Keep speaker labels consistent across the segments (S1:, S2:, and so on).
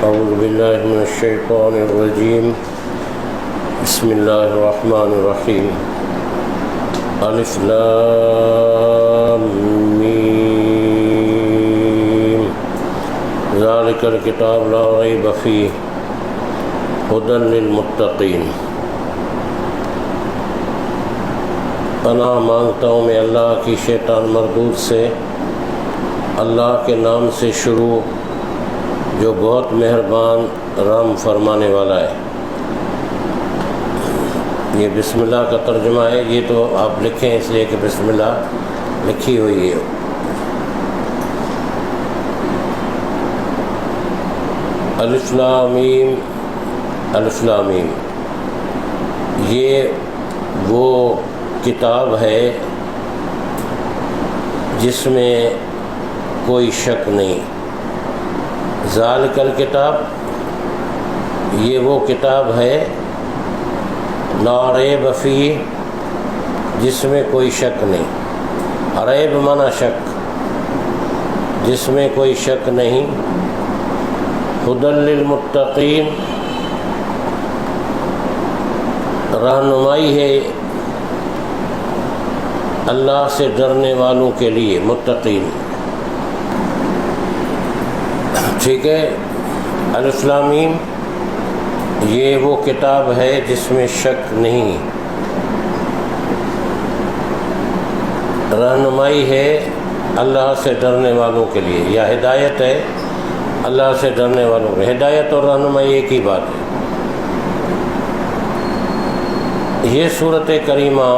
S1: اعوذ باللہ من الشیطان الرجیم بسم اللہ الرحمن الرحیم الف لام میم ذالک الکتاب لا ریب فیہ ھدی للمتقین۔ پناہ مانگتا ہوں میں اللہ کی شیطان مردود سے، اللہ کے نام سے شروع جو بہت مہربان رحم فرمانے والا ہے۔ یہ بسم اللہ کا ترجمہ ہے، یہ تو آپ لکھیں اس لیے کہ بسم اللہ لکھی ہوئی ہے۔ الف لام میم، الف لام میم، یہ وہ کتاب ہے جس میں کوئی شک نہیں۔ ذالک الکتاب، یہ وہ کتاب ہے لا ریب فیہ، جس میں کوئی شک نہیں۔ ریب معنی شک، جس میں کوئی شک نہیں۔ ھدی للمتقین، رہنمائی ہے اللہ سے ڈرنے والوں کے لیے، متقین۔ ٹھیک ہے، الف لام میم، یہ وہ کتاب ہے جس میں شک نہیں، رہنمائی ہے اللہ سے ڈرنے والوں کے لیے، یا ہدایت ہے اللہ سے ڈرنے والوں کے۔ ہدایت اور رہنمائی ایک ہی بات ہے۔ یہ سورۃ کریمہ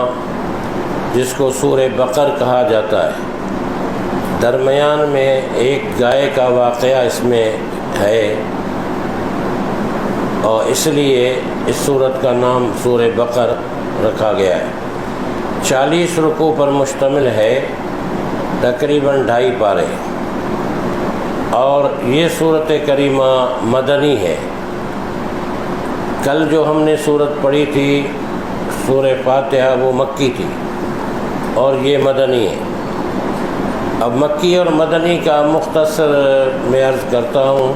S1: جس کو سورہ بقر کہا جاتا ہے، درمیان میں ایک گائے کا واقعہ اس میں ہے، اور اس لیے اس سورت کا نام سورہ بقر رکھا گیا ہے۔ 40 رکوع پر مشتمل ہے، تقریباً 2.5 پارے، اور یہ سورۃ کریمہ مدنی ہے۔ کل جو ہم نے سورت پڑھی تھی سورہ فاتحہ، وہ مکی تھی، اور یہ مدنی ہے۔ اب مکی اور مدنی کا مختصر میں عرض کرتا ہوں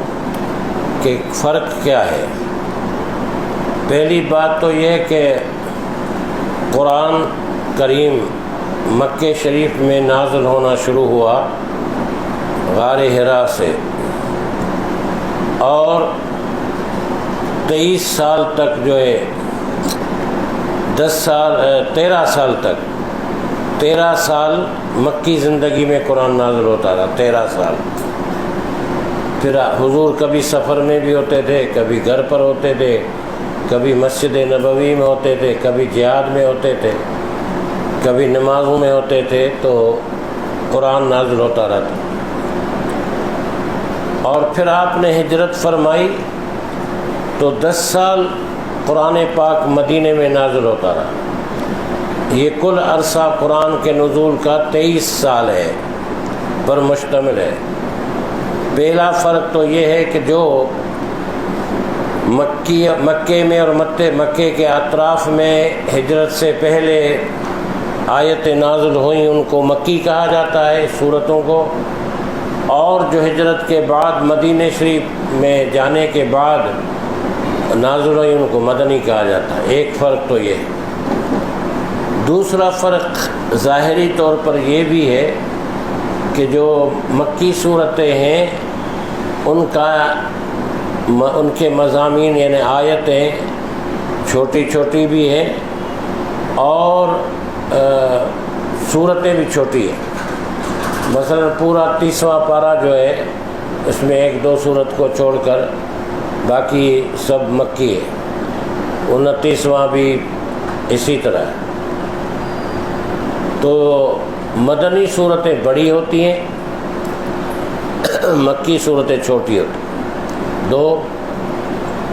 S1: کہ فرق کیا ہے۔ پہلی بات تو یہ کہ قرآن کریم مکہ شریف میں نازل ہونا شروع ہوا غار حرا سے، اور 23 سال تک جو ہے 13 سال تک 13 سال مکی زندگی میں قرآن نازل ہوتا رہا، 13 سال۔ پھر حضور کبھی سفر میں بھی ہوتے تھے، کبھی گھر پر ہوتے تھے، کبھی مسجد نبوی میں ہوتے تھے، کبھی جہاد میں ہوتے تھے، کبھی نمازوں میں ہوتے تھے، تو قرآن نازل ہوتا رہتا۔ اور پھر آپ نے ہجرت فرمائی تو 10 سال قرآن پاک مدینے میں نازل ہوتا رہا۔ یہ کل عرصہ قرآن کے نزول کا 23 سال ہے پر مشتمل ہے۔ پہلا فرق تو یہ ہے کہ جو مکے میں اور مکے کے اطراف میں ہجرت سے پہلے آیتیں نازل ہوئیں ان کو مکی کہا جاتا ہے، سورتوں کو، اور جو ہجرت کے بعد مدینہ شریف میں جانے کے بعد نازل ہوئی ان کو مدنی کہا جاتا ہے۔ ایک فرق تو یہ ہے۔ دوسرا فرق ظاہری طور پر یہ بھی ہے کہ جو مکی صورتیں ہیں ان کے مضامین یعنی آیتیں چھوٹی چھوٹی بھی ہیں، اور صورتیں بھی چھوٹی ہیں۔ مثلا پورا 30واں پارہ جو ہے اس میں 1-2 صورت کو چھوڑ کر باقی سب مکی ہے، 29واں بھی اسی طرح ہے۔ تو مدنی صورتیں بڑی ہوتی ہیں، مکی صورتیں چھوٹی ہوتی ہیں۔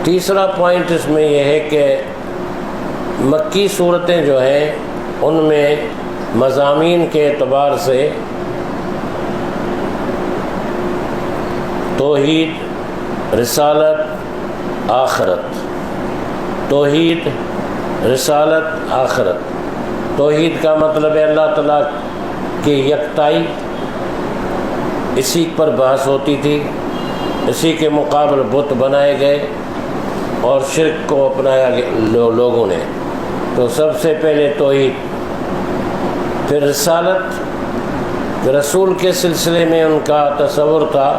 S1: تیسرا پوائنٹ اس میں یہ ہے کہ مکی صورتیں جو ہیں ان میں مضامین کے اعتبار سے توحید، رسالت، آخرت، توحید، رسالت، آخرت۔ توحید کا مطلب ہے اللہ تعالیٰ کی یکتائی، اسی پر بحث ہوتی تھی۔ اسی کے مقابل بت بنائے گئے اور شرک کو اپنایا لوگوں نے۔ تو سب سے پہلے توحید، پھر رسالت۔ رسول کے سلسلے میں ان کا تصور تھا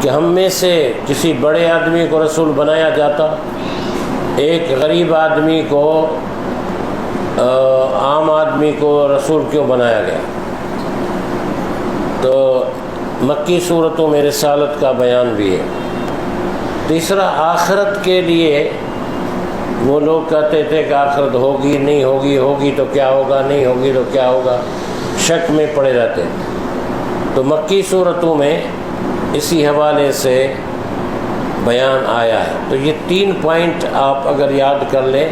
S1: کہ ہم میں سے کسی بڑے آدمی کو رسول بنایا جاتا، ایک غریب آدمی کو، عام آدمی کو رسول کیوں بنایا گیا؟ تو مکی صورتوں میں رسالت کا بیان بھی ہے۔ تیسرا، آخرت کے لیے وہ لوگ کہتے تھے کہ آخرت ہوگی نہیں ہوگی، ہوگی تو کیا ہوگا، نہیں ہوگی تو کیا ہوگا، شک میں پڑے رہتے تھے۔ تو مکی صورتوں میں اسی حوالے سے بیان آیا ہے۔ تو یہ 3 پوائنٹ آپ اگر یاد کر لیں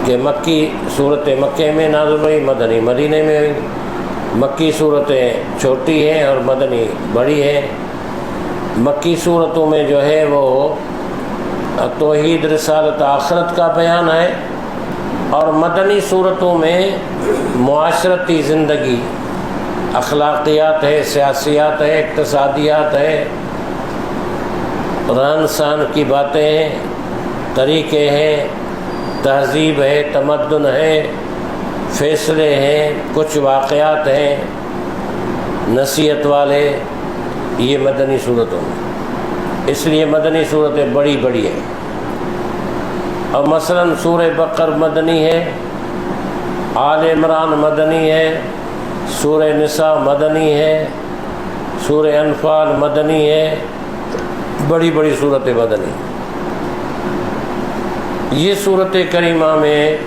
S1: کہ مکی صورت مکے میں نازل ہوئی، مدنی مدینے میں ہوئی، مکی صورتیں چھوٹی ہیں اور مدنی بڑی ہیں۔ مکی صورتوں میں جو ہے وہ توحید، رسالت، آخرت کا بیان ہے، اور مدنی صورتوں میں معاشرتی زندگی، اخلاقیات ہے، سیاسیات ہے، اقتصادیات ہے، رہن سہن کی باتیں ہیں، طریقے ہیں، تہذیب ہے، تمدن ہے، فیصلے ہیں، کچھ واقعات ہیں نصیحت والے، یہ مدنی صورتوں میں۔ اس لیے مدنی صورتیں بڑی بڑی ہیں۔ اور مثلا سورہ بقر مدنی ہے، آل عمران مدنی ہے، سورہ نساء مدنی ہے، سورہ انفال مدنی ہے، بڑی بڑی صورتیں مدنی۔ یہ صورت کریمہ میں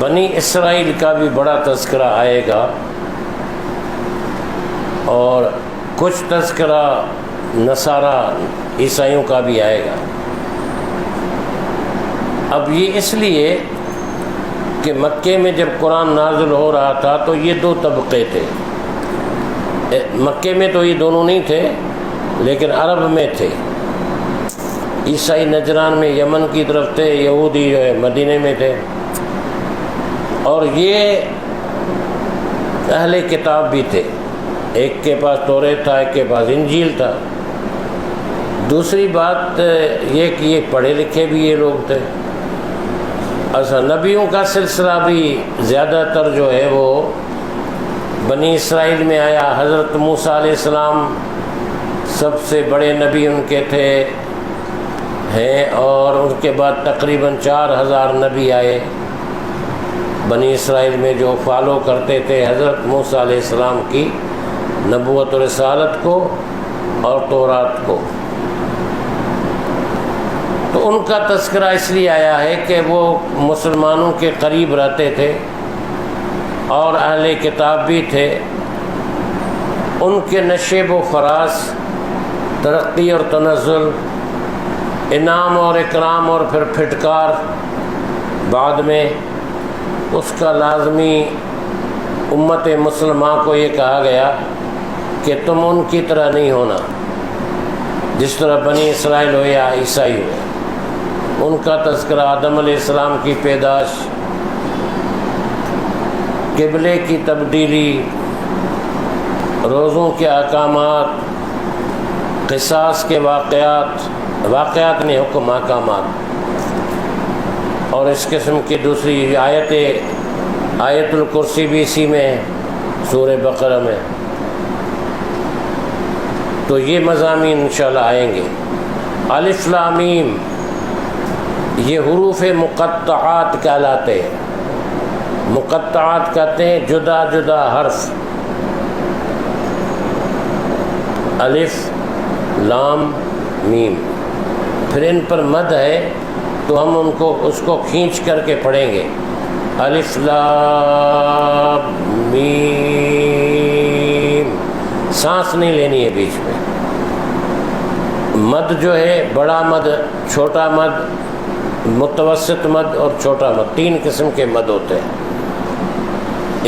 S1: بنی اسرائیل کا بھی بڑا تذکرہ آئے گا، اور کچھ تذکرہ نصارہ عیسائیوں کا بھی آئے گا۔ اب یہ اس لیے کہ مکے میں جب قرآن نازل ہو رہا تھا تو یہ 2 طبقے تھے۔ مکے میں تو یہ دونوں نہیں تھے، لیکن عرب میں تھے۔ عیسائی نجران میں، یمن کی طرف تھے، یہودی جو ہے مدینے میں تھے، اور یہ اہل کتاب بھی تھے۔ ایک کے پاس توریت تھا، ایک کے پاس انجیل تھا۔ دوسری بات یہ کہ یہ پڑھے لکھے بھی یہ لوگ تھے۔ اچھا، نبیوں کا سلسلہ بھی زیادہ تر جو ہے وہ بنی اسرائیل میں آیا۔ حضرت موسیٰ علیہ السلام سب سے بڑے نبی ان کے تھے ہیں، اور ان کے بعد تقریباً 4000 نبی آئے بنی اسرائیل میں، جو فالو کرتے تھے حضرت موسیٰ علیہ السلام کی نبوت و رسالت کو اور تورات کو۔ تو ان کا تذکرہ اس لیے آیا ہے کہ وہ مسلمانوں کے قریب رہتے تھے اور اہل کتاب بھی تھے۔ ان کے نشیب و فراز، ترقی اور تنزل، انعام اور اکرام اور پھر پھٹکار بعد میں، اس کا لازمی امت مسلمہ کو یہ کہا گیا کہ تم ان کی طرح نہیں ہونا، جس طرح بنی اسرائیل ہو یا عیسائی ہو۔ ان کا تذکرہ آدم علیہ السلام کی پیدائش، قبلے کی تبدیلی، روزوں کے احکامات، قصاص کے واقعات نہیں، حکم احکامات، اور اس قسم کی دوسری آیت الکرسی بھی اسی میں ہے، سورہ بقرہ میں۔ تو یہ مضامین انشاءاللہ آئیں گے۔ الف لام میم، یہ حروف مقطعات کہلاتے ہیں۔ مقطعات کہتے ہیں جدا جدا حرف، الف لام میم، پھر ان پر مد ہے تو ہم اس کو کھینچ کر کے پڑھیں گے، الف لام میم، سانس نہیں لینی ہے بیچ میں۔ مد جو ہے، بڑا مد، چھوٹا مد، متوسط مد اور چھوٹا مد، 3 قسم کے مد ہوتے ہیں۔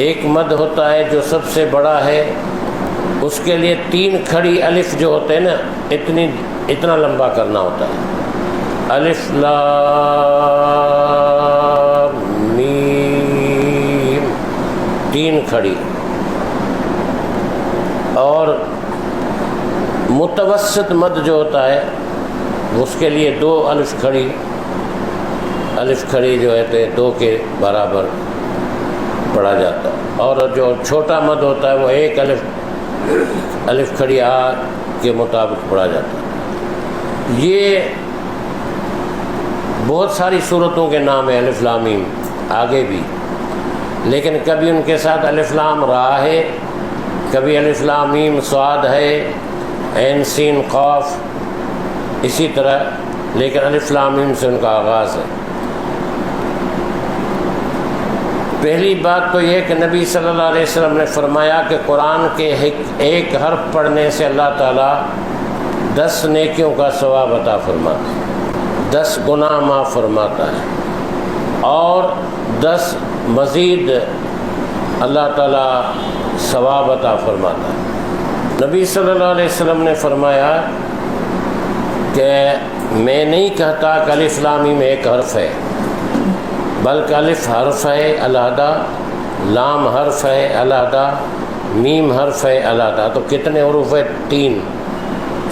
S1: ایک مد ہوتا ہے جو سب سے بڑا ہے، اس کے لیے 3 کھڑی الف جو ہوتے ہیں نا، اتنا لمبا کرنا ہوتا ہے، الف لام میم، 3 کھڑی۔ اور متوسط مد جو ہوتا ہے اس کے لیے 2 الف کھڑی جو ہے 2 کے برابر پڑھا جاتا ہے، اور جو چھوٹا مد ہوتا ہے وہ 1 الف کھڑی آ کے مطابق پڑھا جاتا ہے۔ یہ بہت ساری صورتوں کے نام ہیں الف لام میم، آگے بھی، لیکن کبھی ان کے ساتھ الف لام را ہے، کبھی الف لام میم صاد ہے، عین سین قاف، اسی طرح، لیکن الف لام میم سے ان کا آغاز ہے۔ پہلی بات تو یہ کہ نبی صلی اللہ علیہ وسلم نے فرمایا کہ قرآن کے ایک حرف پڑھنے سے اللہ تعالیٰ 10 نیکیوں کا ثواب عطا فرماتا ہے، 10 گناہ معاف فرماتا ہے، اور 10 مزید اللہ تعالیٰ ثواب عطا فرماتا ہے۔ نبی صلی اللہ علیہ وسلم نے فرمایا کہ میں نہیں کہتا کہ الف لام میم ایک حرف ہے، بلکہ الف حرف ہے علیحدہ، لام حرف ہے علیحدہ، میم حرف ہے علیحدہ، تو کتنے حروف ہے؟ 3۔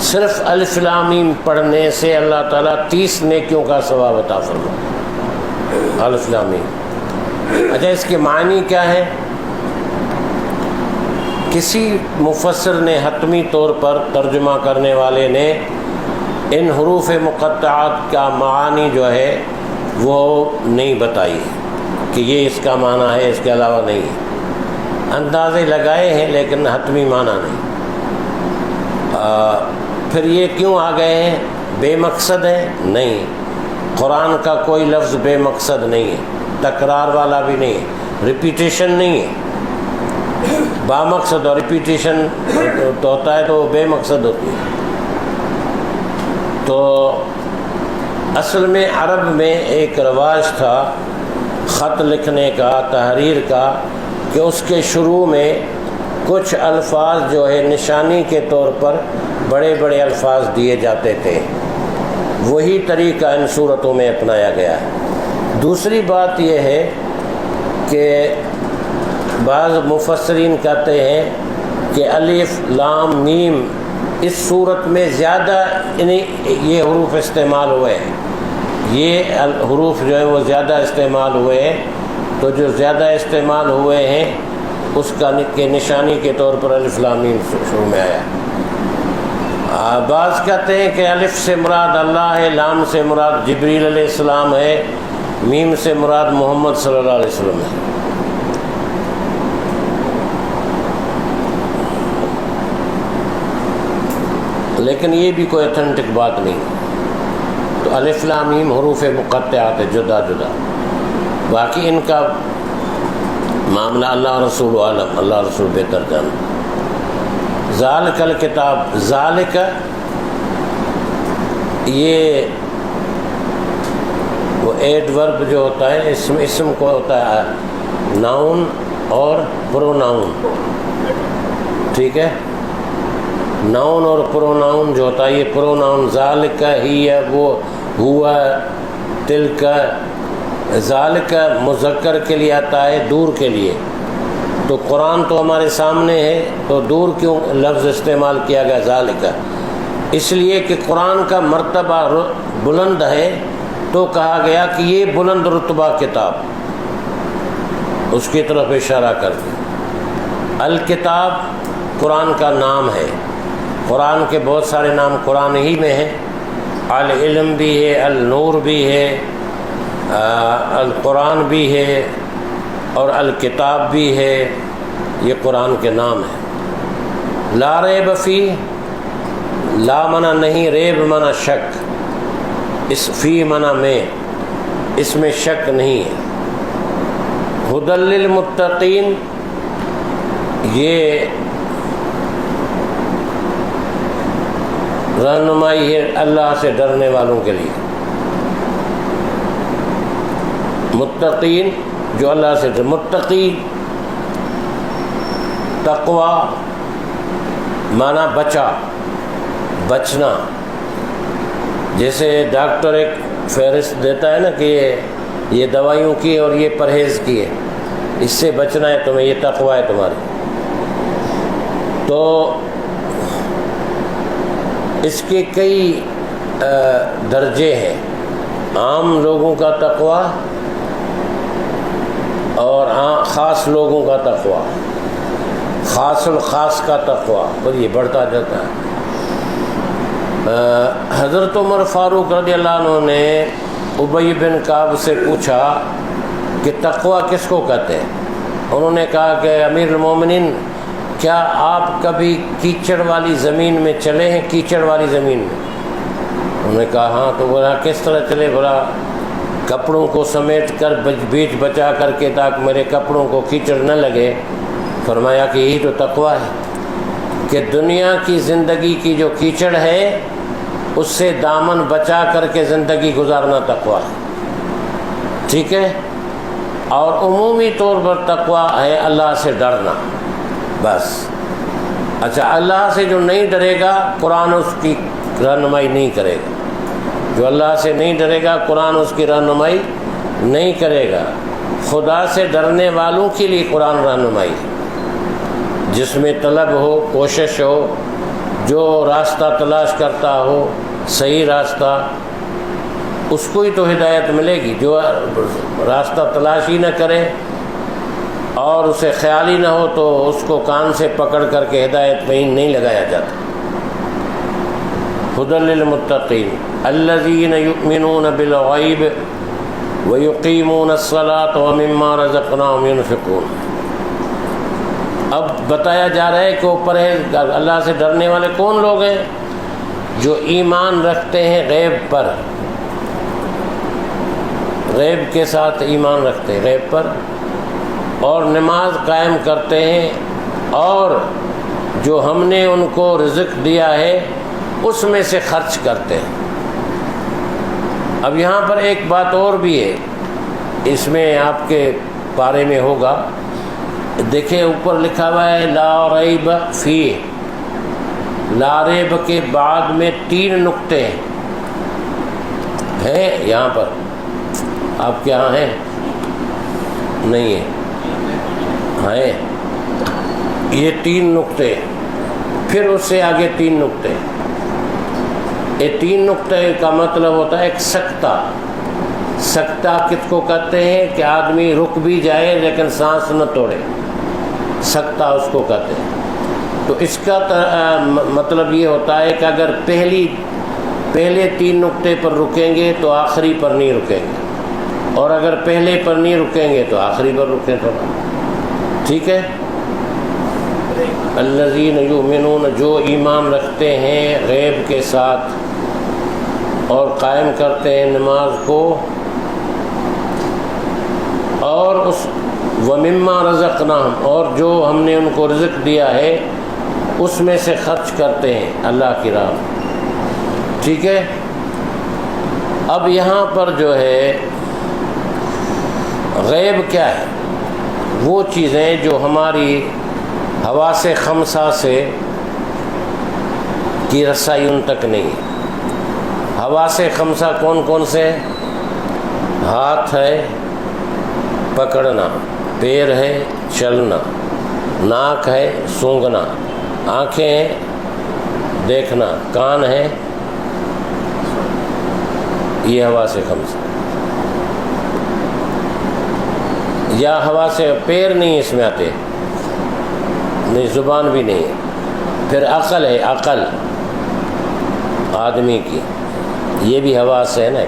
S1: صرف الف لام میم پڑھنے سے اللہ تعالیٰ 30 نیکیوں کا ثواب عطا فرماتا ہے، الف لام میم۔ اچھا، اس کے معنی کیا ہے؟ کسی مفسر نے حتمی طور پر ترجمہ کرنے والے نے ان حروف مقطعات کا معانی جو ہے وہ نہیں بتائی کہ یہ اس کا معنی ہے، اس کے علاوہ نہیں ہے، اندازے لگائے ہیں لیکن حتمی معنی نہیں۔ پھر یہ کیوں آ گئے ہیں؟ بے مقصد ہے؟ نہیں، قرآن کا کوئی لفظ بے مقصد نہیں ہے، تکرار والا بھی نہیں ہے، ریپیٹیشن نہیں ہے۔ با مقصد اور ریپیٹیشن تو ہوتا ہے تو بے مقصد ہوتی ہے۔ تو اصل میں عرب میں ایک رواج تھا خط لکھنے کا، تحریر کا، کہ اس کے شروع میں کچھ الفاظ جو ہے نشانی کے طور پر بڑے بڑے الفاظ دیے جاتے تھے، وہی طریقہ ان صورتوں میں اپنایا گیا ہے۔ دوسری بات یہ ہے کہ بعض مفسرین کہتے ہیں کہ الف لام میم اس صورت میں زیادہ یہ حروف استعمال ہوئے ہیں، یہ حروف جو ہیں وہ زیادہ استعمال ہوئے ہیں، تو جو زیادہ استعمال ہوئے ہیں اس کا نشانی کے طور پر الف لام میم شروع میں آیا۔ بعض کہتے ہیں کہ الف سے مراد اللہ ہے، لام سے مراد جبریل علیہ السلام ہے، میم سے مراد محمد صلی اللہ علیہ وسلم ہے۔ لیکن یہ بھی کوئی اتھینٹک بات نہیں۔ تو الف لام میم حروف مقطعات ہے جدا جدا، باقی ان کا معاملہ اللہ رسول عالم، اللہ رسول بہتر جان۔ ذالک الکتاب، ذالک یہ وہ ایڈ ورب جو ہوتا ہے، اسم کو ہوتا ہے ناؤن اور پروناؤن، ٹھیک ہے؟ ناؤن اور پروناؤن جو ہوتا ہے، یہ پروناؤن ذالک ہی ہے، وہ ہوا، تلک، ذالک مذکر کے لیے آتا ہے، دور کے لیے۔ تو قرآن تو ہمارے سامنے ہے، تو دور کیوں لفظ استعمال کیا گیا ذالک؟ اس لیے کہ قرآن کا مرتبہ بلند ہے، تو کہا گیا کہ یہ بلند رتبہ کتاب، اس کی طرف اشارہ کر دیا۔ الکتاب قرآن کا نام ہے، قرآن کے بہت سارے نام قرآن ہی میں ہیں، العلم بھی ہے، النور بھی ہے، القرآن بھی ہے، اور الکتاب بھی ہے، یہ قرآن کے نام ہیں۔ لا ریب فی، لا منع نہیں، ریب منع شک، اس فی منع میں، اس میں شک نہیں ہے۔ ھدی للمتقین، یہ رہنمائی ہے اللہ سے ڈرنے والوں کے لیے۔ متقین جو اللہ سے ڈر، متقی تقوی مانا بچنا، جیسے ڈاکٹر ایک فہرست دیتا ہے نا کہ یہ دوائیوں کی اور یہ پرہیز کی ہے، اس سے بچنا ہے تمہیں، یہ تقوی ہے تمہاری۔ تو اس کے کئی درجے ہیں، عام لوگوں کا تقویٰ اور خاص لوگوں کا تقویٰ، خاص الخاص کا تقویٰ، اور یہ بڑھتا جاتا ہے۔ حضرت عمر فاروق رضی اللہ عنہ نے ابی بن کعب سے پوچھا کہ تقویٰ کس کو کہتے ہیں؟ انہوں نے کہا کہ امیر المومنین، کیا آپ کبھی کیچڑ والی زمین میں چلے ہیں؟ کیچڑ والی زمین میں؟ انہوں نے کہا ہاں۔ تو بولا کس طرح چلے؟ بولا کپڑوں کو سمیٹ کر بیچ بچا کر کے تاکہ میرے کپڑوں کو کیچڑ نہ لگے۔ فرمایا کہ یہی تو تقویٰ ہے کہ دنیا کی زندگی کی جو کیچڑ ہے اس سے دامن بچا کر کے زندگی گزارنا تقویٰ ہے، ٹھیک ہے؟ اور عمومی طور پر تقویٰ ہے اللہ سے ڈرنا، بس۔ اچھا، اللہ سے جو نہیں ڈرے گا قرآن اس کی رہنمائی نہیں کرے گا، جو اللہ سے نہیں ڈرے گا قرآن اس کی رہنمائی نہیں کرے گا۔ خدا سے ڈرنے والوں کے لیے قرآن رہنمائی ہے، جس میں طلب ہو، کوشش ہو، جو راستہ تلاش کرتا ہو صحیح راستہ، اس کو ہی تو ہدایت ملے گی۔ جو راستہ تلاش ہی نہ کرے اور اسے خیال ہی نہ ہو تو اس کو کان سے پکڑ کر کے ہدایت میں نہیں لگایا جاتا۔ ھدی للمتقین الذین یؤمنون بالغیب ویقیمون الصلاۃ ومما رزقناہم ینفقون۔ اب بتایا جا رہا ہے کہ اوپر ہے اللہ سے ڈرنے والے کون لوگ ہیں؟ جو ایمان رکھتے ہیں غیب پر، غیب کے ساتھ ایمان رکھتے ہیں، غیب پر، اور نماز قائم کرتے ہیں، اور جو ہم نے ان کو رزق دیا ہے اس میں سے خرچ کرتے ہیں۔ اب یہاں پر ایک بات اور بھی ہے، اس میں آپ کے بارے میں ہوگا، دیکھیں اوپر لکھا ہوا ہے لا ریب فیہ، لا ریب کے بعد میں 3 نقطے ہیں یہاں پر، آپ کے یہاں ہیں؟ نہیں ہے، ہیں یہ 3 نقطے، پھر اس سے آگے 3 نقطے۔ یہ 3 نقطے کا مطلب ہوتا ہے ایک سکتہ۔ سکتہ کس کو کہتے ہیں؟ کہ آدمی رک بھی جائے لیکن سانس نہ توڑے، سکتہ اس کو کہتے ہیں۔ تو اس کا مطلب یہ ہوتا ہے کہ اگر پہلے 3 نقطے پر رکیں گے تو آخری پر نہیں رکیں گے، اور اگر پہلے پر نہیں رکیں گے تو آخری پر رکیں تو، ٹھیک ہے؟ الذین یؤمنون، جو ایمان رکھتے ہیں غیب کے ساتھ اور قائم کرتے ہیں نماز کو، اور اس ومما رزقناہم، اور جو ہم نے ان کو رزق دیا ہے اس میں سے خرچ کرتے ہیں اللہ کی راہ میں، ٹھیک ہے؟ اب یہاں پر جو ہے غیب کیا ہے؟ وہ چیزیں جو ہماری حواس خمسہ سے کی رسائی ان تک نہیں۔ حواس خمسہ کون کون سے؟ ہاتھ ہے پکڑنا، پیر ہے چلنا، ناک ہے سونگھنا، آنکھیں ہیں دیکھنا، کان ہے، یہ حواس خمسہ۔ یا حواس پیر نہیں اس میں آتے، نہیں زبان بھی نہیں ہے۔ پھر عقل ہے، عقل آدمی کی، یہ بھی حواس ہے نا۔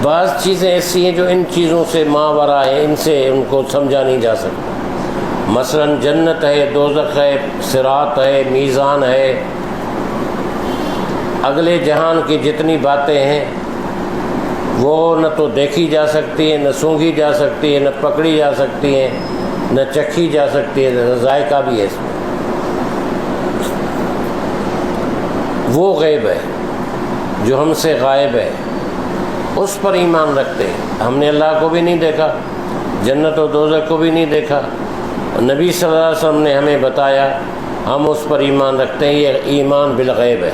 S1: بعض چیزیں ایسی ہیں جو ان چیزوں سے ماورا ہے، ان سے ان کو سمجھا نہیں جا سکتا۔ مثلا جنت ہے، دوزخ ہے، صراط ہے، میزان ہے، اگلے جہان کی جتنی باتیں ہیں وہ نہ تو دیکھی جا سکتی ہیں، نہ سونگھی جا سکتی ہے، نہ پکڑی جا سکتی ہیں، نہ چکھی جا سکتی ہے، نہ ذائقہ بھی ہے اس میں۔ وہ غیب ہے جو ہم سے غائب ہے، اس پر ایمان رکھتے ہیں۔ ہم نے اللہ کو بھی نہیں دیکھا، جنت و دوزخ کو بھی نہیں دیکھا، نبی صلی اللہ علیہ وسلم نے ہمیں بتایا، ہم اس پر ایمان رکھتے ہیں۔ یہ ایمان بالغیب ہے،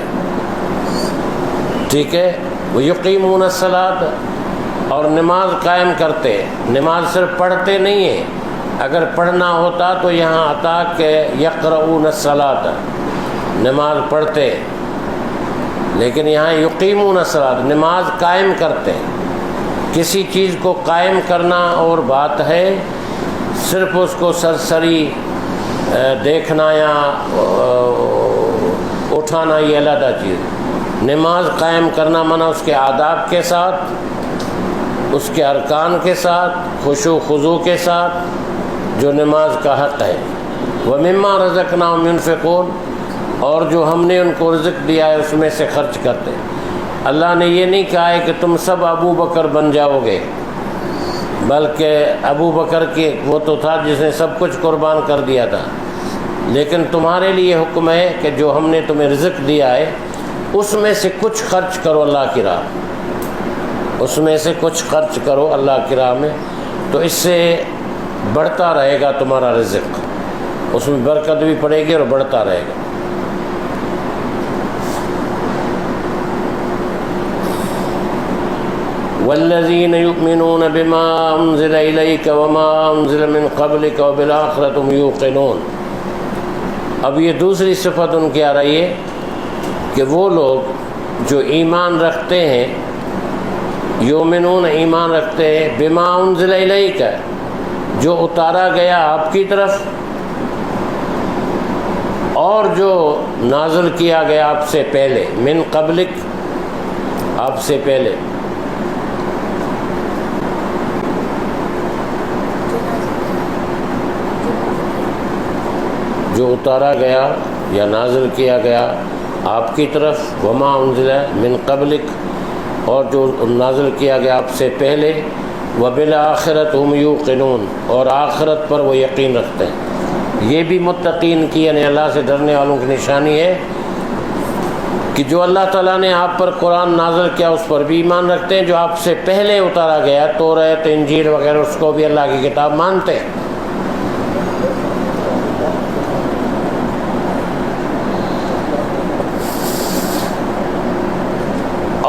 S1: ٹھیک ہے؟ وَيُقِيمُونَ الصَّلَاةَ، اور نماز قائم کرتے ہیں۔ نماز صرف پڑھتے نہیں ہیں، اگر پڑھنا ہوتا تو یہاں آتا کہ يَقْرَؤُونَ الصَّلَاةَ، نماز پڑھتے، لیکن یہاں یقیمون الصلاۃ، نماز قائم کرتے ہیں۔ کسی چیز کو قائم کرنا اور بات ہے، صرف اس کو سرسری دیکھنا یا اٹھانا یہ علیحدہ چیز۔ نماز قائم کرنا مانا اس کے آداب کے ساتھ، اس کے ارکان کے ساتھ، خشوع خضوع کے ساتھ، جو نماز کا حق ہے۔ وَمِمَّا رَزَقْنَاهُمْ يُنْفِقُونَ، اور جو ہم نے ان کو رزق دیا ہے اس میں سے خرچ کرتے۔ اللہ نے یہ نہیں کہا ہے کہ تم سب ابو بکر بن جاؤ گے، بلکہ ابو بکر کی وہ تو تھا جس نے سب کچھ قربان کر دیا تھا، لیکن تمہارے لیے حکم ہے کہ جو ہم نے تمہیں رزق دیا ہے اس میں سے کچھ خرچ کرو اللہ کی راہ، اس میں سے کچھ خرچ کرو اللہ کی راہ میں، تو اس سے بڑھتا رہے گا تمہارا رزق، اس میں برکت بھی پڑے گی اور بڑھتا رہے گا۔ والذین یؤمنون بما انزل الیک وما انزل من قبلک وبالآخرۃ هم یوقنون۔ اب یہ دوسری صفت ان کی آ رہی ہے کہ وہ لوگ جو ایمان رکھتے ہیں، یؤمنون ایمان رکھتے ہیں، بما انزل الیک جو اتارا گیا آپ کی طرف، اور جو نازل کیا گیا آپ سے پہلے، من قبلک آپ سے پہلے، جو اتارا گیا یا نازل کیا گیا آپ کی طرف، وما انزل من قبلک اور جو نازل کیا گیا آپ سے پہلے، وبالآخرۃ هم یوقنون اور آخرت پر وہ یقین رکھتے ہیں۔ یہ بھی متقین کی یعنی اللہ سے ڈرنے والوں کی نشانی ہے کہ جو اللہ تعالیٰ نے آپ پر قرآن نازل کیا اس پر بھی ایمان رکھتے ہیں، جو آپ سے پہلے اتارا گیا توریت انجیل وغیرہ اس کو بھی اللہ کی کتاب مانتے ہیں۔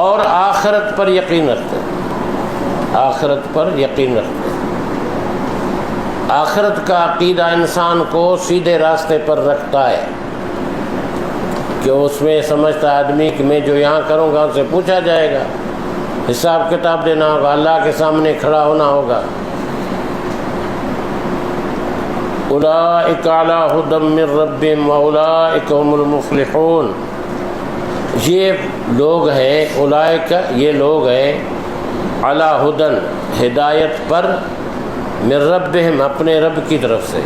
S1: اور آخرت پر یقین رکھتے ہیں، آخرت پر یقین رکھتے ہیں۔ آخرت کا عقیدہ انسان کو سیدھے راستے پر رکھتا ہے کہ اس میں سمجھتا آدمی کہ میں جو یہاں کروں گا اسے پوچھا جائے گا، حساب کتاب دینا ہوگا، اللہ کے سامنے کھڑا ہونا ہوگا۔ اولئک علی ھدی من ربہم واولئک ھم المفلحون۔ یہ لوگ ہیں، اولئک یہ لوگ ہیں، علی ھدی ہدایت پر، من ربہم اپنے رب کی طرف سے،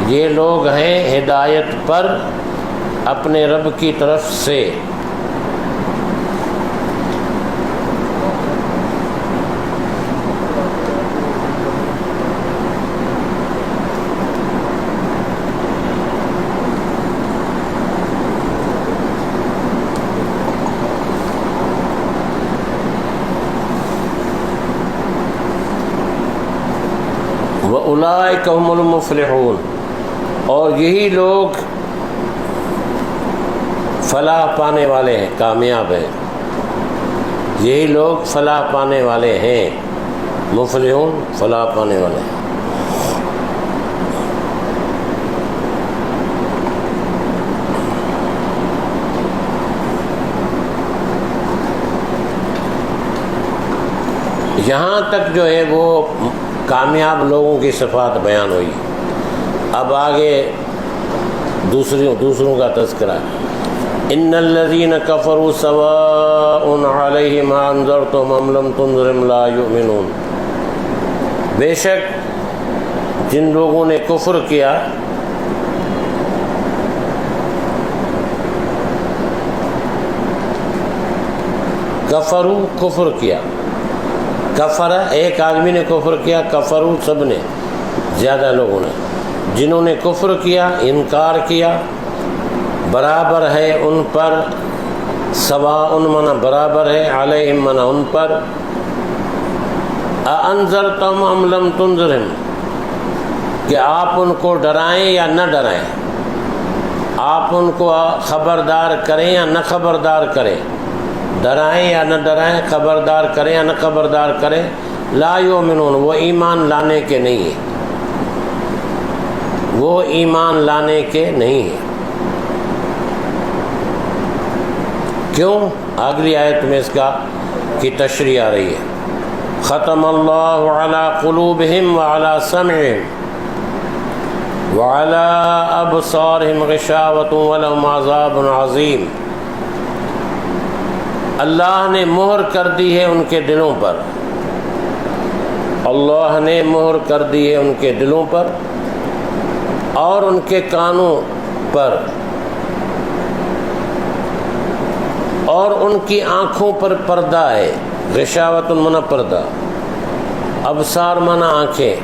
S1: یہ لوگ ہیں ہدایت پر اپنے رب کی طرف سے۔ وَأُولَئِكَ هُمُ الْمُفْلِحُونَ اور یہی لوگ فلاح پانے والے ہیں، کامیاب ہیں، یہی لوگ فلاح پانے والے ہیں، مفلحون فلاح پانے والے ہیں۔ یہاں تک جو ہے وہ کامیاب لوگوں کی صفات بیان ہوئی۔ اب آگے دوسروں کا تذکرہ۔ ان الذين كفروا سواء عليهم انذرتهم ام لم تنذرهم لا يؤمنون۔ بے شک جن لوگوں نے کفر کیا، کفروا کفر کیا، کفر ایک آدمی نے کفر کیا، کفروا سب نے، زیادہ لوگوں نے، جنہوں نے کفر کیا، انکار کیا، برابر ہے ان پر، سواء منا برابر ہے، علیہم منا ان پر، اانذرتم ام لم تنذرہم کہ آپ ان کو ڈرائیں یا نہ ڈرائیں، آپ ان کو خبردار کریں یا نہ خبردار کریں، ڈرائیں یا نہ ڈرائیں، خبردار کریں یا نہ خبردار کریں، لا یؤمنون وہ ایمان لانے کے نہیں ہیں، وہ ایمان لانے کے نہیں ہیں۔ کیوں؟ اگلی آیت میں اس کی تشریح آ رہی ہے. ختم اللہ علی قلوبہم وعلی سمعہم وعلی ابصارہم غشاوۃ ولہم عذاب عظیم. اللہ نے مہر کر دی ہے ان کے دلوں پر، اللہ نے مہر کر دی ہے ان کے دلوں پر اور ان کے کانوں پر اور ان کی آنکھوں پر پردہ ہے. غشاوۃ منا پردہ، ابصار منا آنکھیں،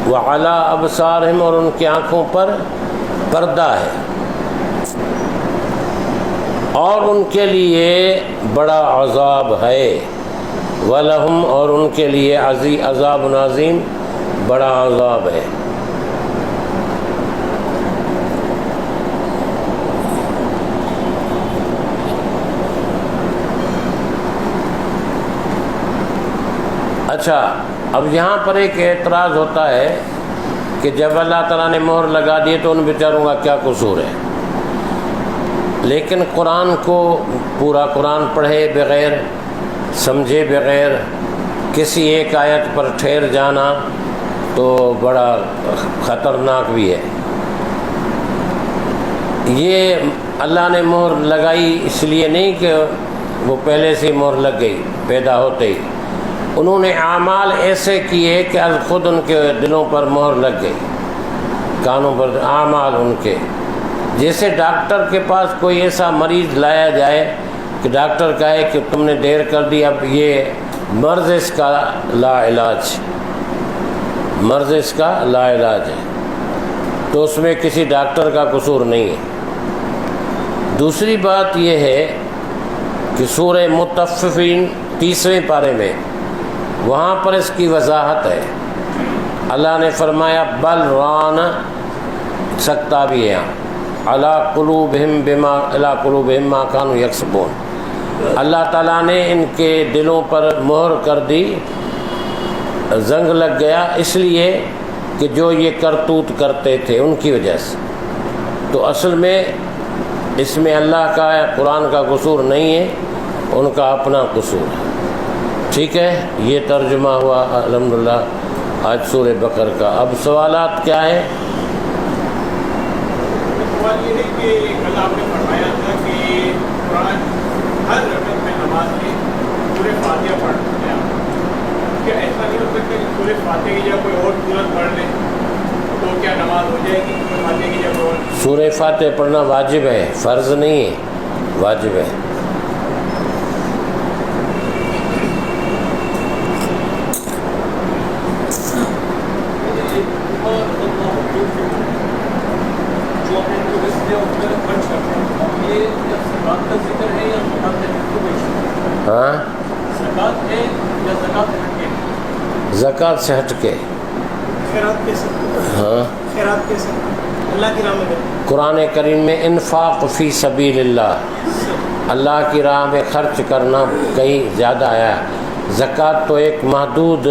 S1: وعلی ابصارہم اور ان کی آنکھوں پر پردہ ہے، اور ان کے لیے بڑا عذاب ہے. وَلَهُمْ اور ان کے لیے عذاب عظیم، بڑا عذاب ہے. اچھا، اب یہاں پر ایک اعتراض ہوتا ہے کہ جب اللہ تعالیٰ نے مہر لگا دی تو ان بیچاروں کا کیا قصور ہے؟ لیکن قرآن کو پورا قرآن پڑھے بغیر، سمجھے بغیر، کسی ایک آیت پر ٹھہر جانا تو بڑا خطرناک بھی ہے. یہ اللہ نے مہر لگائی اس لیے نہیں کہ وہ پہلے سے مہر لگ گئی پیدا ہوتے ہی، انہوں نے اعمال ایسے کیے کہ از خود ان کے دلوں پر مہر لگ گئی، کانوں پر اعمال ان کے. جیسے ڈاکٹر کے پاس کوئی ایسا مریض لایا جائے کہ ڈاکٹر کہے کہ تم نے دیر کر دی، اب یہ مرض اس کا لا علاج، مرض اس کا لا علاج ہے، تو اس میں کسی ڈاکٹر کا قصور نہیں ہے. دوسری بات یہ ہے کہ سورہ مطففین 30ویں پارے میں وہاں پر اس کی وضاحت ہے. اللہ نے فرمایا بل ران سکتا بھی ہے علی قلوبہم ما کانوا یکسبون. اللہ تعالیٰ نے ان کے دلوں پر مہر کر دی، زنگ لگ گیا اس لیے کہ جو یہ کرتوت کرتے تھے ان کی وجہ سے. تو اصل میں اس میں اللہ کا قرآن کا قصور نہیں ہے، ان کا اپنا قصور ہے. ٹھیک ہے، یہ ترجمہ ہوا الحمدللہ آج سورہ بقر کا. اب سوالات کیا ہیں؟
S2: سوال یہ ہے کہ کل آپ نے فرمایا تھا کہ قرآن ہر رکعت میں نماز میں سورہ فاتحہ پڑھتے ہیں. کیا ایسا نہیں ہو سکتا کہ سورہ فاتحہ کی جگہ کوئی اور سورت پڑھ لیں تو کیا نماز ہو جائے گی؟ سورہ فاتحہ کی جگہ اور
S1: سورہ فاتحہ پڑھنا واجب ہے، فرض نہیں ہے، واجب ہے. ہاں، زکوٰۃ سے ہٹ کے. ہاں،
S2: اللہ کی راہ میں
S1: قرآن کریم میں انفاق فی سبیل اللہ، اللہ کی راہ میں خرچ کرنا کہیں زیادہ آیا. زکوٰۃ تو ایک محدود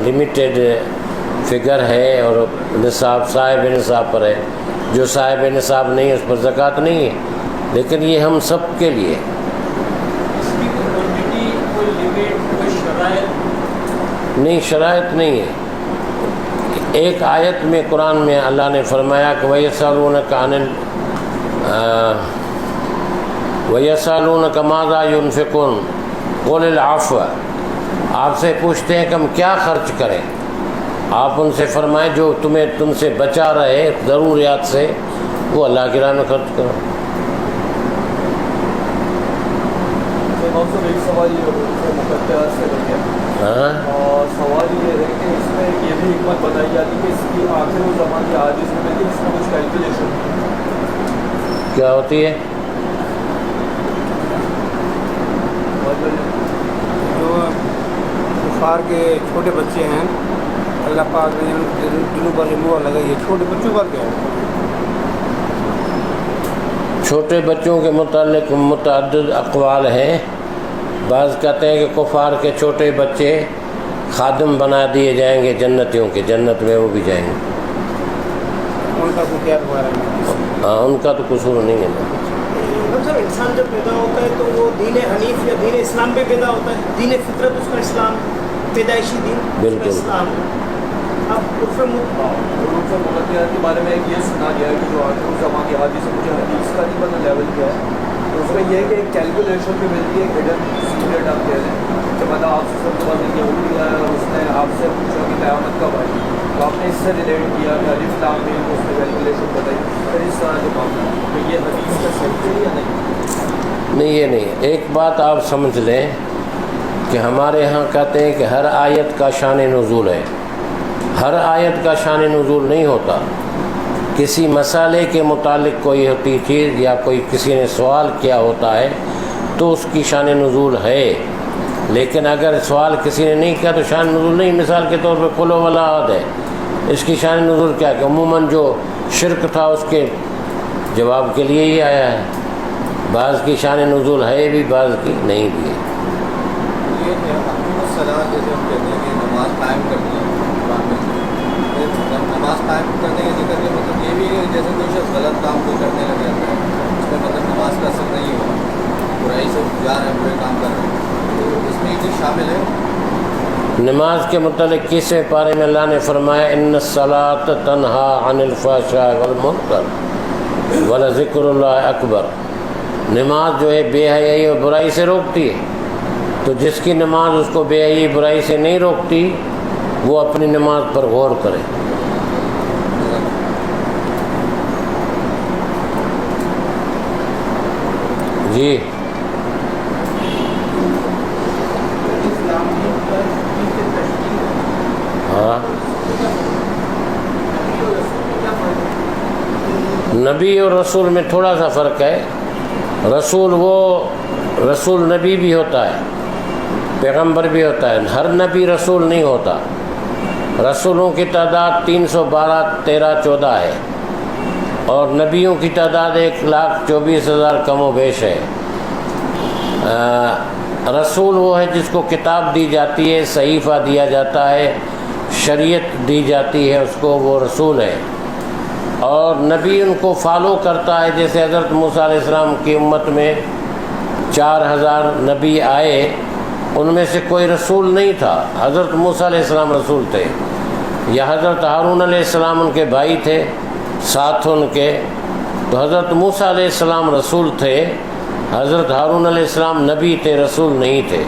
S1: لمیٹیڈ فگر ہے اور نصاب صاحب نصاب پر ہے. جو صاحب نصاب نہیں ہے اس پر زکوٰۃ نہیں ہے، لیکن یہ ہم سب کے لیے. نہیں، شرائط نہیں ہے. ایک آیت میں قرآن میں اللہ نے فرمایا کہ وَيَسْأَلُونَكَ مَاذَا يُنْفِقُونَ قُلِ الْعَفْوَ. آپ سے پوچھتے ہیں کہ ہم کیا خرچ کریں، آپ ان سے فرمائیں جو تم سے بچا رہے ضروریات سے وہ اللہ کی راہ میں خرچ کرو.
S3: سوال یہ ہے کہ اس میں یہ بھی حکمت بتائی جاتی ہے کہ اس کی آخر زمان کے حادث میں کہ اس کا کچھ کیلکولیشن
S1: کیا ہوتی ہے.
S4: جو کفار کے چھوٹے بچے ہیں اللہ پاک نے دلوں پر مہر لگائی ہے، چھوٹے بچوں پر کیا ہے؟
S1: چھوٹے بچوں کے متعلق متعدد اقوال ہیں. بعض کہتے ہیں کہ کفار کے چھوٹے بچے خادم بنا دیے جائیں گے جنتیوں کے، جنت میں وہ بھی جائیں گے.
S4: ان کا کوئی کیا دوبارہ نہیں؟
S1: ہاں، ان کا تو قصور نہیں ہے نا.
S5: مولانا صاحب انسان جب پیدا ہوتا ہے تو وہ دین حنیف یا دین اسلام پہ پیدا ہوتا ہے. دین فطرت اس کا اسلام، پیدائشی دین اس کا اسلام. اب عرف
S3: مقدیات کے بارے میں ایک یہ سنا گیا ہے کہ جو آخر الزمان کی حادث سے مجھے حدیث کا نہیں پتہ لیول کیا ہے، تو اس میں یہ ہے کہ ایک کیلکولیشن بھی ملتی ہے، ایک ہڈن سیکریٹ آپ کہہ لیں کہ مطلب آپ سے سب کے بعد یہ یہودی آیا اور اس نے آپ سے پوچھا کہ قیامت کب آئی، تو آپ نے اس سے ریلیٹ کیا کہ الف لام میم کو اس نے کیلکولیشن بتائی. پھر اس طرح جو معاملہ ہے تو یہ حدیث کا صحیح ہے یا نہیں؟
S1: نہیں، یہ نہیں. ایک بات آپ سمجھ لیں کہ ہمارے ہاں کہتے ہیں کہ ہر آیت کا شان نزول ہے. ہر آیت کا شان نزول نہیں ہوتا. کسی مسئلے کے متعلق کوئی ہوتی چیز یا کوئی کسی نے سوال کیا ہوتا ہے تو اس کی شان نزول ہے. لیکن اگر سوال کسی نے نہیں کیا تو شان نزول نہیں. مثال کے طور پہ قل ولا احد ہے، اس کی شان نزول کیا کہ عموماً جو شرک تھا اس کے جواب کے لیے ہی آیا ہے. بعض کی شان نزول ہے بھی، بعض کی نہیں بھی ہے.
S6: یہ صلاح جیسے ہم کہتے ہیں کہ نماز قائم کرنی ہے، نماز قائم کرنے کے ذکر کے مطلب یہ بھی ہے جیسے کوئی شخص غلط کام کو کرنے لگ جاتا ہے، اس میں مطلب نماز کا اثر نہیں ہوا، برائی سے جا رہے ہیں، برے کام کر رہے ہیں، تو اس میں یہ چیز شامل ہے.
S1: نماز کے متعلق کسے پارے میں اللہ نے فرمایا ان الصلاۃ تنہا عن الفحشاء والمنکر ولذکر اللہ اکبر. نماز جو ہے بے حیائی اور برائی سے روکتی ہے. تو جس کی نماز اس کو بے حیائی برائی سے نہیں روکتی وہ اپنی نماز پر غور کرے. جی ہاں، نبی اور رسول میں تھوڑا سا فرق ہے. رسول وہ رسول نبی بھی ہوتا ہے، پیغمبر بھی ہوتا ہے. ہر نبی رسول نہیں ہوتا. رسولوں کی تعداد 312 13 14 ہے اور نبیوں کی تعداد 1,24,000 کم و بیش ہے. رسول وہ ہے جس کو کتاب دی جاتی ہے، صحیفہ دیا جاتا ہے، شریعت دی جاتی ہے، اس کو وہ رسول ہے. اور نبی ان کو فالو کرتا ہے. جیسے حضرت موسیٰ علیہ السلام کی امت میں 4000 نبی آئے، ان میں سے کوئی رسول نہیں تھا. حضرت موسیٰ علیہ السلام رسول تھے، یا حضرت ہارون علیہ السلام ان کے بھائی تھے ساتھ ان کے، تو حضرت موسیٰ علیہ السلام رسول تھے، حضرت ہارون علیہ السلام نبی تھے، رسول نہیں تھے.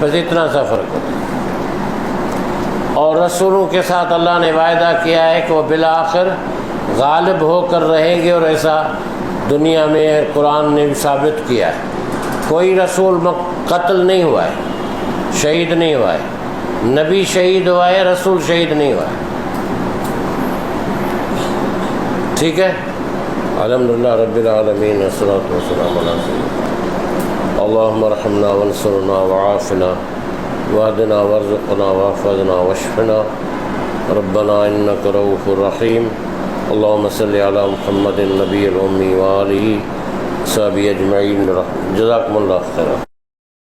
S1: بس اتنا سا فرق ہوتا ہے. اور رسولوں کے ساتھ اللہ نے وعدہ کیا ہے کہ وہ بالآخر غالب ہو کر رہیں گے، اور ایسا دنیا میں قرآن نے بھی ثابت کیا ہے. کوئی رسول قتل نہیں ہوا ہے، شہید نہیں ہوا ہے. نبی شہید ہوا ہے، رسول شہید نہیں ہوا ہے. ٹھیک ہے. الحمدللہ رب العالمین والصلاۃ والسلام علی سیدنا اللہم ارحمنا وانصرنا وعافنا واہدنا وارزقنا واحفظنا واشفنا ربنا انک رؤوف رحیم. اللہم صلی علی محمد النبی الامی وآلہ صحابہ اجمعین. جزاکم اللہ خیرا.